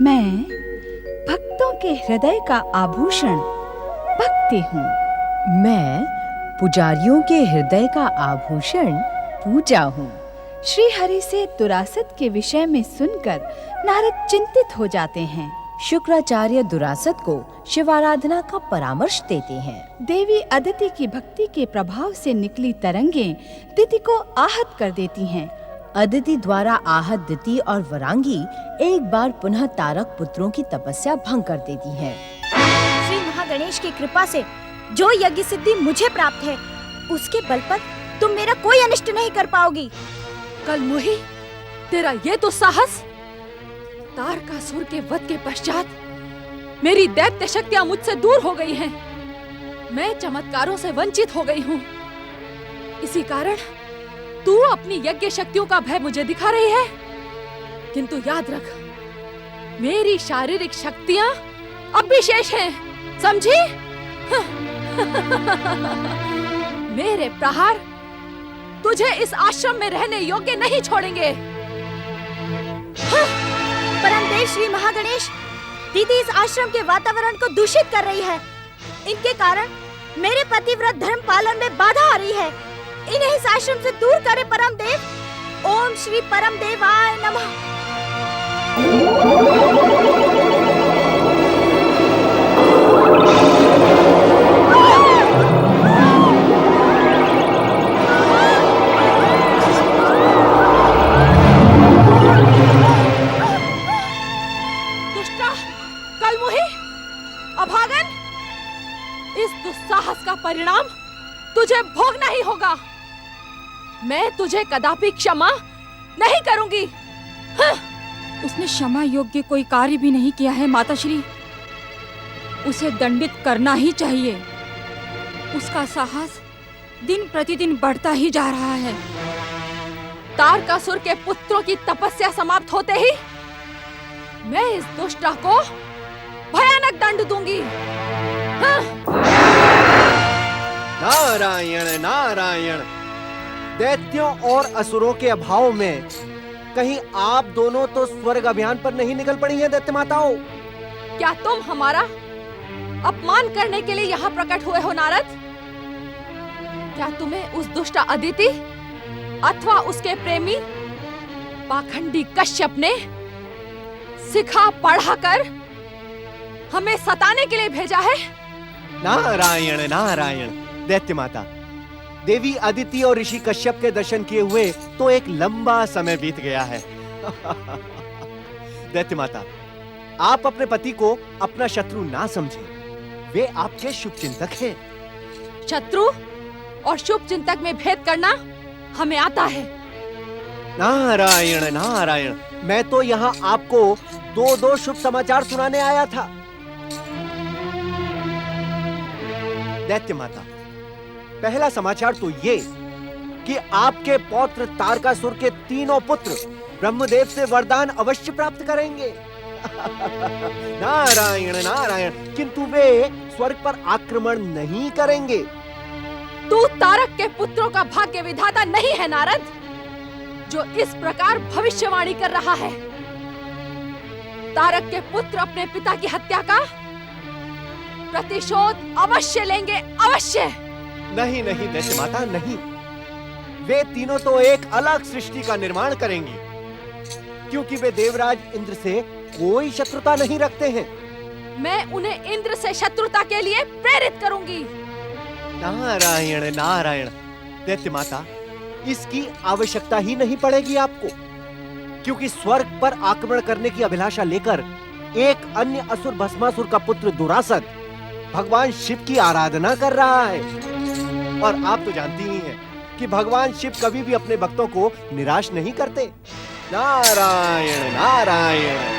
मैं भक्तों के हृदय का आभूषण भक्ति हूँ। मैं पुजारियों के हृदय का आभूषण पूजा हूँ। श्री हरि से दुरासत के विषय में सुनकर नारद चिंतित हो जाते हैं। शुक्राचार्य दुरासत को शिवाराधना का परामर्श देते हैं। देवी अदिति की भक्ति के प्रभाव से निकली तरंगें दिति को आहत कर देती हैं। अदिति द्वारा आहत दिति और वरांगी एक बार पुनः तारक पुत्रों की तपस्या भंग कर देती हैं। श्री महागणेश की कृपा से जो यज्ञ सिद्धि मुझे प्राप्त है, उसके बल पर तुम मेरा कोई अनिष्ट नहीं कर पाओगी। कलमुही, तेरा ये तो साहस! तारकासुर के वध के पश्चात मेरी दैत्य शक्तियां मुझसे दूर हो गई हैं। मैं चमत्कारों से वंचित हो गई हूँ। इसी कारण तू अपनी यज्ञ शक्तियों का भय मुझे दिखा रही है। किंतु याद रख, मेरी शारीरिक शक्तियां अब भी शेष हैं, समझी? मेरे प्रहार तुझे इस आश्रम में रहने योग्य नहीं छोड़ेंगे। परमदेव श्री महागणेश, दीदी इस आश्रम के वातावरण को दूषित कर रही है। इनके कारण मेरे पतिव्रत धर्म पालन में बाधा आ रही है। इन्हें इस आश्रम से दूर करें परमदेव। ओम श्री परमदेवाय नमः। दुष्टा, कलमुही, अभागन, इस दुस्साहस का परिणाम तुझे भोगना ही होगा। मैं तुझे कदापि क्षमा नहीं करूंगी। उसने क्षमा योग्य कोई कार्य भी नहीं किया है माताश्री। उसे दंडित करना ही चाहिए। उसका साहस दिन प्रतिदिन बढ़ता ही जा रहा है। तारकासुर के पुत्रों की तपस्या समाप्त होते ही मैं इस दुष्टा को भयानक दंड दूंगी। नारायण नारायण, दैत्यों और असुरों के अभाव में कहीं आप दोनों तो स्वर्ग अभियान पर नहीं निकल पड़ी हैं दैत्य माताओं? क्या तुम हमारा अपमान करने के लिए यहाँ प्रकट हुए हो नारद? क्या तुम्हें उस दुष्ट अदिति अथवा उसके प्रेमी पाखंडी कश्यप ने सिखा पढ़ाकर हमें सताने के लिए भेजा है? नारायण नारायण, दैत्य माता, देवी अदिति और ऋषि कश्यप के दर्शन किए हुए तो एक लंबा समय बीत गया है। दैत्य माता, आप अपने पति को अपना शत्रु ना समझें। वे आपके शुभचिंतक हैं। शत्रु और शुभ चिंतक में भेद करना हमें आता है। नारायण नारायण, मैं तो यहाँ आपको दो शुभ समाचार सुनाने आया था। दैत्य माता, पहला समाचार तो ये कि आपके पौत्र तारकासुर के तीनों पुत्र ब्रह्मदेव से वरदान अवश्य प्राप्त करेंगे। नारायण नारायण, किंतु वे स्वर्ग पर आक्रमण नहीं करेंगे। तू तारक के पुत्रों का भाग्य विधाता नहीं है नारद, जो इस प्रकार भविष्यवाणी कर रहा है। तारक के पुत्र अपने पिता की हत्या का प्रतिशोध अवश्य लेंगे, अवश्य। नहीं नहीं दैत्य माता, नहीं। वे तीनों तो एक अलग सृष्टि का निर्माण करेंगे, क्योंकि वे देवराज इंद्र से कोई शत्रुता नहीं रखते हैं। मैं उन्हें इंद्र से शत्रुता के लिए प्रेरित करूंगी। नारायण नारायण, दैत्य माता, इसकी आवश्यकता ही नहीं पड़ेगी आपको, क्योंकि स्वर्ग पर आक्रमण करने की अभिलाषा लेकर एक अन्य असुर भस्मासुर का पुत्र दुरासत भगवान शिव की आराधना कर रहा है। और आप तो जानती ही हैं कि भगवान शिव कभी भी अपने भक्तों को निराश नहीं करते। नारायण नारायण।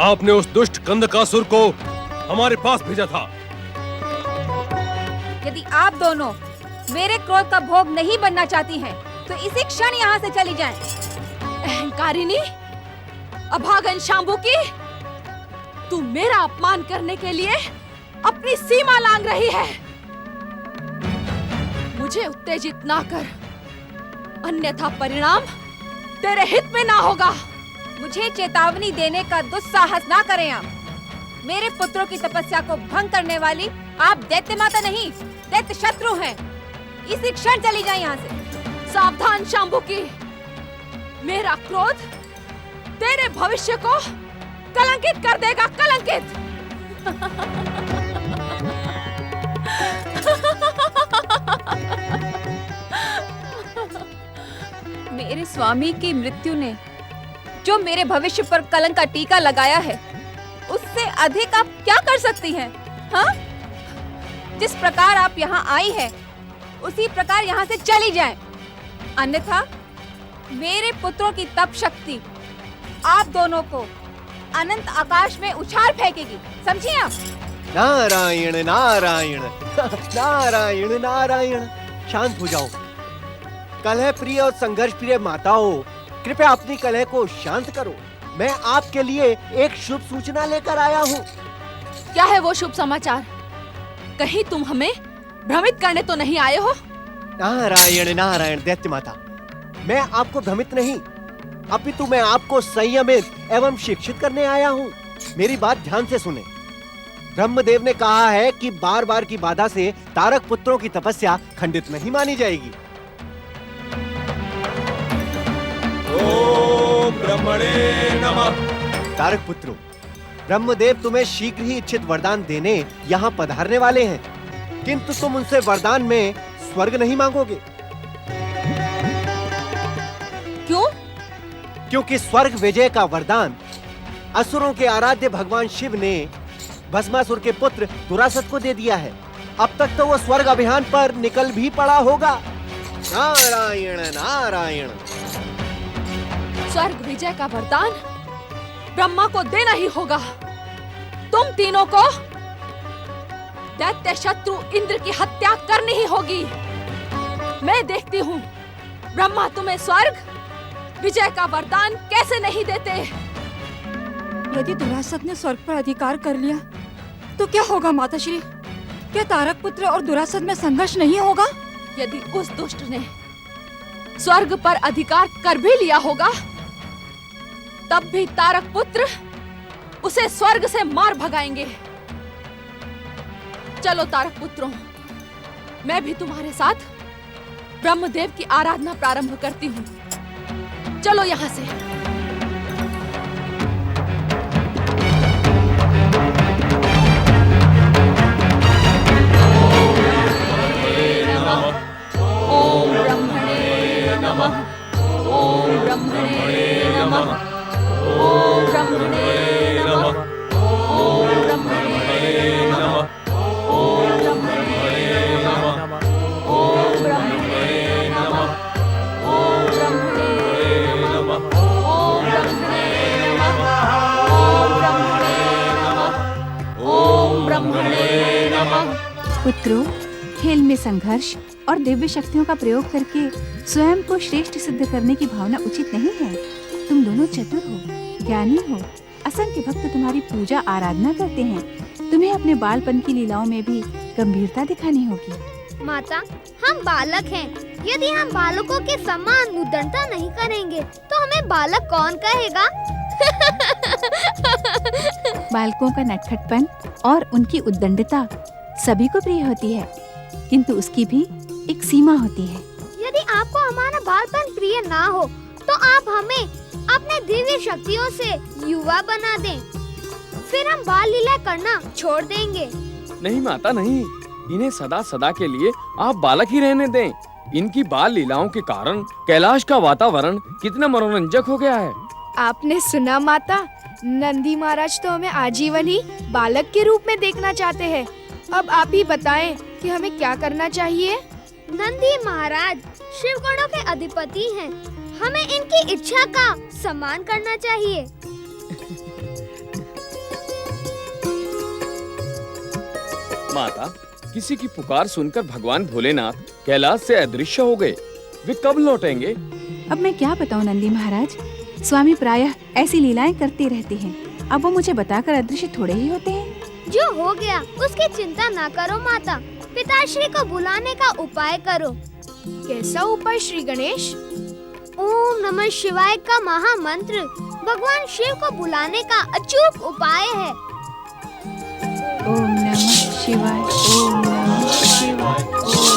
आपने उस दुष्ट कंदकासुर को हमारे पास भेजा था। यदि आप दोनों मेरे क्रोध का भोग नहीं बनना चाहती हैं, तो इसी क्षण यहाँ से चली जाएं। अहंकारिणी, अभागन शांबुकी, तू मेरा अपमान करने के लिए अपनी सीमा लांघ रही है। मुझे उत्तेजित ना कर, अन्यथा परिणाम तेरे हित में ना होगा। मुझे चेतावनी देने का दुस्साहस ना करें आप। मेरे पुत्रों की तपस्या को भंग करने वाली आप दैत्य माता नहीं, दैत्य शत्रु हैं। इसी क्षण चली जाए यहाँ से। सावधान शांबुकी, मेरा क्रोध तेरे भविष्य को कलंकित कर देगा, कलंकित। मेरे स्वामी की मृत्यु ने जो मेरे भविष्य पर कलंक का टीका लगाया है, उससे अधिक आप क्या कर सकती हैं? हाँ? जिस प्रकार आप यहाँ आई है, उसी प्रकार यहाँ से चली जाएं। अन्यथा मेरे पुत्रों की तप शक्ति आप दोनों को अनंत आकाश में उछाल फेंकेगी, समझिए आप? नारायण नारायण नारायण नारायण। शांत हो जाओ। कलह प्रिय और संघर्ष प्रिय माताओं, कृपया अपनी कलह को शांत करो। मैं आपके लिए एक शुभ सूचना लेकर आया हूँ। क्या है वो शुभ समाचार? कहीं तुम हमें भ्रमित करने तो नहीं आए हो? नारायण नारायण दैत्य माता, मैं आपको भ्रमित नहीं, अपितु मैं आपको संयमित एवं शिक्षित करने आया हूँ। मेरी बात ध्यान से सुने। ब्रह्मदेव ने कहा है कि बार बार की बाधा से तारक पुत्रों की तपस्या खंडित नहीं मानी जाएगी। ओम ब्रह्मणे नमः। तारक पुत्रों, ब्रह्मदेव तुम्हें शीघ्र ही इच्छित वरदान देने यहाँ पधारने वाले हैं, किंतु तुम उनसे वरदान में स्वर्ग नहीं मांगोगे। क्यों? क्योंकि स्वर्ग विजय का वरदान असुरों के आराध्य भगवान शिव ने भस्मासुर के पुत्र दुरासत को दे दिया है। अब तक तो वो स्वर्ग अभियान पर निकल भी पड़ा होगा। नारायण नारायण। स्वर्ग विजय का वरदान ब्रह्मा को देना ही होगा। तुम तीनों को दैत्य शत्रु इंद्र की हत्या करनी ही होगी। मैं देखती हूँ ब्रह्मा तुम्हें स्वर्ग विजय का वरदान कैसे नहीं देते। यदि दुरासत ने स्वर्ग पर अधिकार कर लिया तो क्या होगा माताश्री? क्या तारक पुत्र और दुरासत में संघर्ष नहीं होगा? यदि उस दुष्ट ने स्वर्ग पर अधिकार कर भी लिया होगा, तब भी तारक पुत्र उसे स्वर्ग से मार भगाएंगे। चलो तारक पुत्रों, मैं भी तुम्हारे साथ ब्रह्मदेव की आराधना प्रारंभ करती हूँ। चलो यहाँ से। ओम ब्रह्मणे नमः। ओम ब्रह्मणे नमः। ओम ब्रह्मणे नमः। ओम ब्रह्मणे नमः। ओम ब्रह्मणे नमः। ओम ब्रह्मणे नमः। ओम ब्रह्मणे नमः। ओम ब्रह्मणे नमः। ओम ब्रह्मणे नमः। पुत्रों, खेल में संघर्ष और दिव्य शक्तियों का प्रयोग करके स्वयं को श्रेष्ठ सिद्ध करने की भावना उचित नहीं है। तुम दोनों चतुर हो, ज्ञानी हो, असंख्य भक्त तुम्हारी पूजा आराधना करते हैं। तुम्हें अपने बालपन की लीलाओं में भी गंभीरता दिखानी होगी। माता, हम बालक हैं। यदि हम बालकों के समान उद्दंडता नहीं करेंगे तो हमें बालक कौन कहेगा? बालकों का नटखटपन और उनकी उद्दंडता सभी को प्रिय होती है, किंतु उसकी भी एक सीमा होती है। यदि आपको हमारा बालपन प्रिय ना हो तो आप हमें अपने दिव्य शक्तियों से युवा बना दें, फिर हम बाल लीला करना छोड़ देंगे। नहीं माता नहीं, इन्हें सदा सदा के लिए आप बालक ही रहने दें। इनकी बाल लीलाओं के कारण कैलाश का वातावरण कितना मनोरंजक हो गया है। आपने सुना माता, नंदी महाराज तो हमें आजीवन ही बालक के रूप में देखना चाहते हैं। अब आप ही बताएं कि हमें क्या करना चाहिए। नंदी महाराज शिव गणों के अधिपति हैं। हमें इनकी इच्छा का सम्मान करना चाहिए। माता, किसी की पुकार सुनकर भगवान भोलेनाथ कैलाश से अदृश्य हो गए। वे कब लौटेंगे? अब मैं क्या बताऊं नंदी महाराज, स्वामी प्रायः ऐसी लीलाएं करते रहते हैं। अब वो मुझे बताकर अदृश्य थोड़े ही होते हैं। जो हो गया उसकी चिंता ना करो माता, पिताश्री को बुलाने का उपाय करो। कैसा उपाय श्री गणेश? ओम नमः शिवाय का महामंत्र भगवान शिव को बुलाने का अचूक उपाय है। ओम नमः शिवाय, ओम नमः शिवाय, ओम